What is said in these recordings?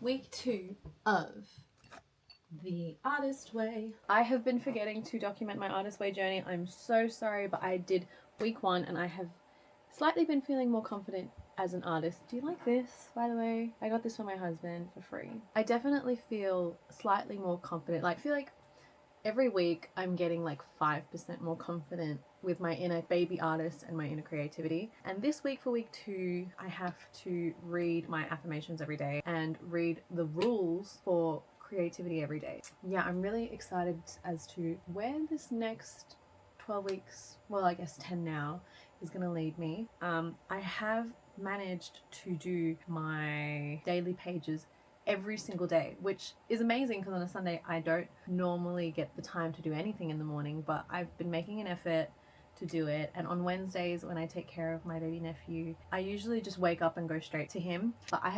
Week 2 of the artist way. I have been forgetting to document my artist way journey. I'm so sorry, but I did week 1 and I have slightly been feeling more confident as an artist. Do you like this, by the way? I got this for my husband for free. I definitely feel slightly more confident. Like, I feel like every week I'm getting like 5% more confident with my inner baby artist and my inner creativity. And this week, for week 2, I have to read my affirmations every day and read the rules for creativity every day. Yeah, I'm really excited as to where this next 12 weeks, well, I guess 10 now, is going to lead me. I have managed to do my daily pages every single day, which is amazing because on a Sunday I don't normally get the time to do anything in the morning, but I've been making an effort to do it. And on Wednesdays, when I take care of my baby nephew, I usually just wake up and go straight to him, but I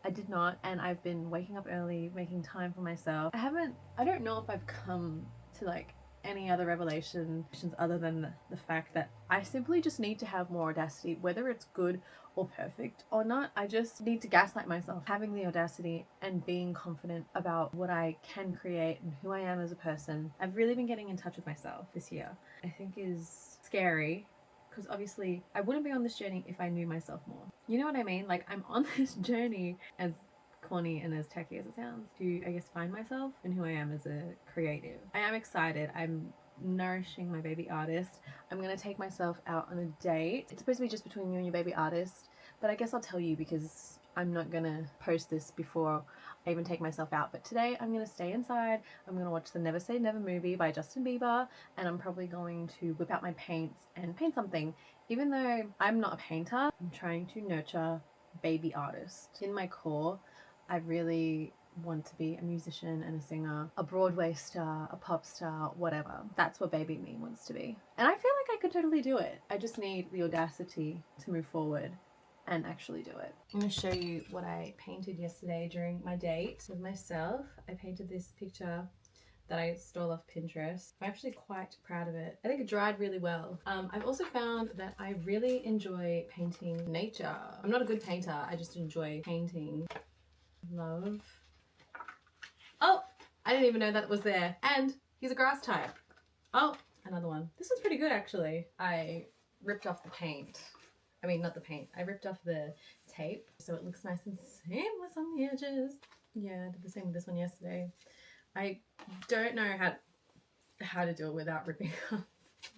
did not, and I've been waking up early, making time for myself. I don't know if I've come to like any other revelations other than the fact that I simply just need to have more audacity, whether it's good or perfect or not. I just need to gaslight myself. Having the audacity and being confident about what I can create and who I am as a person. I've really been getting in touch with myself this year. I think is scary because obviously I wouldn't be on this journey if I knew myself more. You know what I mean? Like, I'm on this journey, as corny and as tacky as it sounds, to, I guess, find myself and who I am as a creative. I am excited. I'm nourishing my baby artist. I'm going to take myself out on a date. It's supposed to be just between you and your baby artist, but I guess I'll tell you because I'm not going to post this before I even take myself out. But today I'm going to stay inside. I'm going to watch the Never Say Never movie by Justin Bieber, and I'm probably going to whip out my paints and paint something. Even though I'm not a painter, I'm trying to nurture baby artist. In my core, I really want to be a musician and a singer, a Broadway star, a pop star, whatever. That's what baby me wants to be. And I feel like I could totally do it. I just need the audacity to move forward and actually do it. I'm going to show you what I painted yesterday during my date with myself. I painted this picture that I stole off Pinterest. I'm actually quite proud of it. I think it dried really well. I've also found that I really enjoy painting nature. I'm not a good painter, I just enjoy painting. Love. Oh, I didn't even know that was there. And he's a grass type. Oh, another one. This one's pretty good actually. I ripped off the paint. I mean, not the paint. I ripped off the tape so it looks nice and seamless on the edges. Yeah, I did the same with this one yesterday. I don't know how to do it without ripping off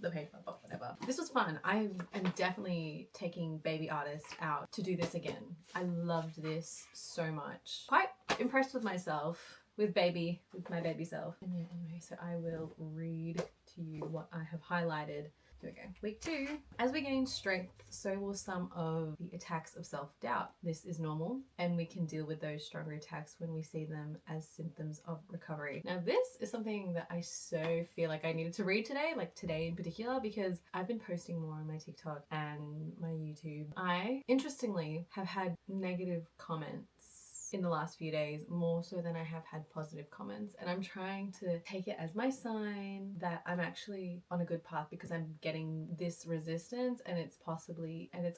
the paper, but whatever. This was fun. I am definitely taking baby artist out to do this again. I loved this so much. Quite impressed with myself, with my baby self. And yeah, anyway, so I will read to you what I have highlighted. Here we go. Week 2. As we gain strength, so will some of the attacks of self-doubt. This is normal, and we can deal with those stronger attacks when we see them as symptoms of recovery. Now, this is something that I so feel like I needed to read today, like today in particular, because I've been posting more on my TikTok and my YouTube. I, interestingly, have had negative comments in the last few days, more so than I have had positive comments, and I'm trying to take it as my sign that I'm actually on a good path because I'm getting this resistance, and it's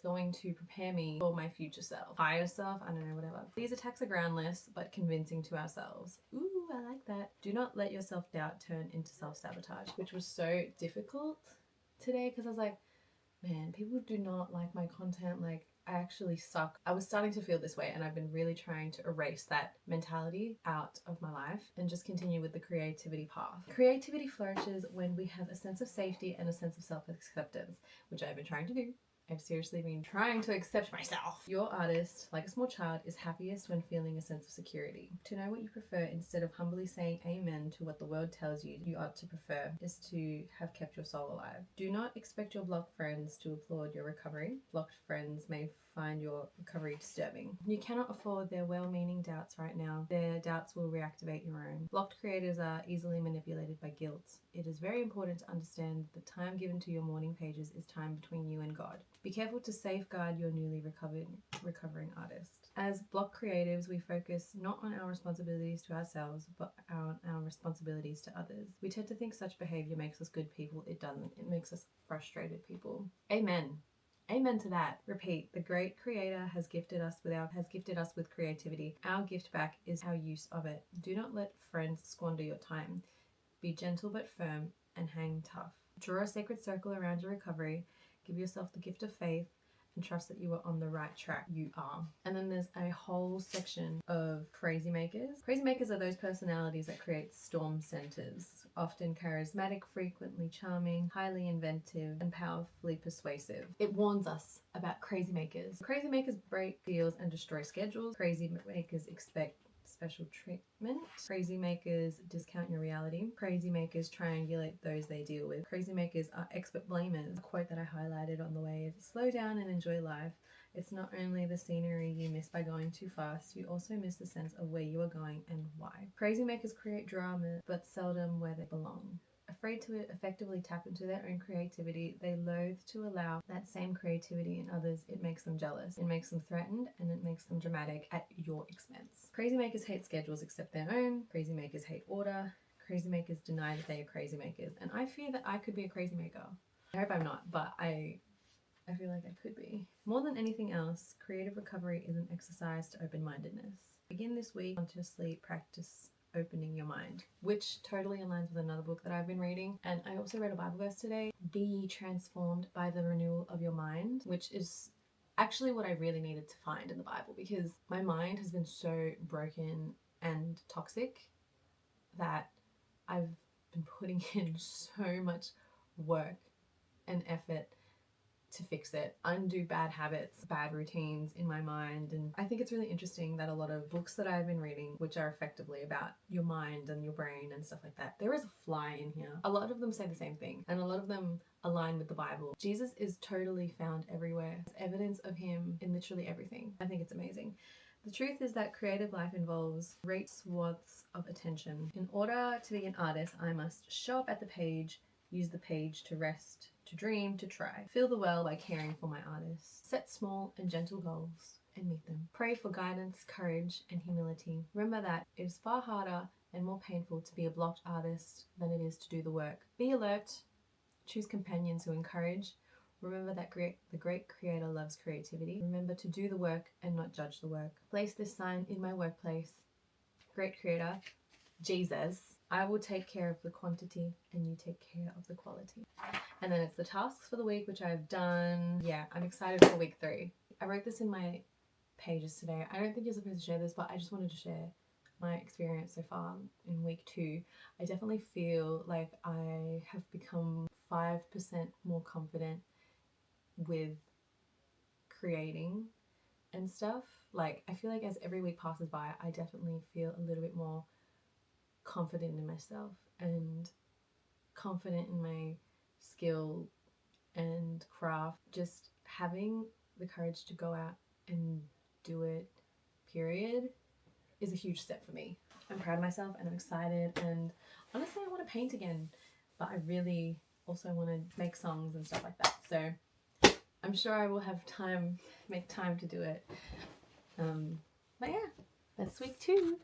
going to prepare me for my future self, higher self, I don't know, whatever. These attacks are groundless but convincing to ourselves. Ooh, I like that. Do not let your self-doubt turn into self-sabotage, which was so difficult today because I was like, man, people do not like my content. Like, I actually suck. I was starting to feel this way, and I've been really trying to erase that mentality out of my life and just continue with the creativity path. Creativity flourishes when we have a sense of safety and a sense of self-acceptance, which I've been trying to do. I've seriously been trying to accept myself. Your artist, like a small child, is happiest when feeling a sense of security. To know what you prefer instead of humbly saying amen to what the world tells you you ought to prefer is to have kept your soul alive. Do not expect your blocked friends to applaud your recovery. Blocked friends may find your recovery disturbing. You cannot afford their well-meaning doubts right now. Their doubts will reactivate your own. Blocked creators are easily manipulated by guilt. It is very important to understand that the time given to your morning pages is time between you and God. Be careful to safeguard your newly recovering artist. As block creatives, we focus not on our responsibilities to ourselves, but on our responsibilities to others. We tend to think such behavior makes us good people. It doesn't. It makes us frustrated people. Amen. Amen to that. Repeat. The great creator has gifted us with creativity. Our gift back is our use of it. Do not let friends squander your time. Be gentle but firm and hang tough. Draw a sacred circle around your recovery. Give yourself the gift of faith and trust that you are on the right track. You are. And then there's a whole section of crazy makers. Crazy makers are those personalities that create storm centers, often charismatic, frequently charming, highly inventive, and powerfully persuasive. It warns us about crazy makers. Crazy makers break deals and destroy schedules. Crazy makers expect special treatment. Crazy makers discount your reality. Crazy makers triangulate those they deal with. Crazy makers are expert blamers. A quote that I highlighted on the way is, slow down and enjoy life. It's not only the scenery you miss by going too fast, you also miss the sense of where you are going and why. Crazy makers create drama, but seldom where they belong. Afraid to effectively tap into their own creativity, they loathe to allow that same creativity in others. It makes them jealous, it makes them threatened, and it makes them dramatic at your expense. Crazy makers hate schedules except their own. Crazy makers hate order. Crazy makers deny that they are crazy makers. And I fear that I could be a crazy maker. I hope I'm not, but I feel like I could be. More than anything else, creative recovery is an exercise to open-mindedness. Begin this week, consciously practice opening your mind, which totally aligns with another book that I've been reading. And I also read a Bible verse today, be ye transformed by the renewal of your mind, which is actually what I really needed to find in the Bible, because my mind has been so broken and toxic that I've been putting in so much work and effort to fix it, undo bad habits, bad routines in my mind. And I think it's really interesting that a lot of books that I've been reading, which are effectively about your mind and your brain and stuff like that, there is a fly in here. A lot of them say the same thing, and a lot of them align with the Bible. Jesus is totally found everywhere. There's evidence of him in literally everything. I think it's amazing. The truth is that creative life involves great swaths of attention. In order to be an artist, I must show up at the page, use the page to rest, to dream, to try. Fill the well by caring for my artists. Set small and gentle goals and meet them. Pray for guidance, courage, and humility. Remember that it is far harder and more painful to be a blocked artist than it is to do the work. Be alert. Choose companions who encourage. Remember that the great creator loves creativity. Remember to do the work and not judge the work. Place this sign in my workplace. Great creator, Jesus. I will take care of the quantity and you take care of the quality. And then it's the tasks for the week, which I've done. Yeah, I'm excited for week 3. I wrote this in my pages today. I don't think you're supposed to share this, but I just wanted to share my experience so far in week 2. I definitely feel like I have become 5% more confident with creating and stuff. Like, I feel like as every week passes by, I definitely feel a little bit more confident in myself and confident in my skill and craft. Just having the courage to go out and do it, period, is a huge step for me. I'm proud of myself and I'm excited, and honestly I want to paint again, but I really also want to make songs and stuff like that, so I'm sure I will make time to do it. But yeah, that's week 2.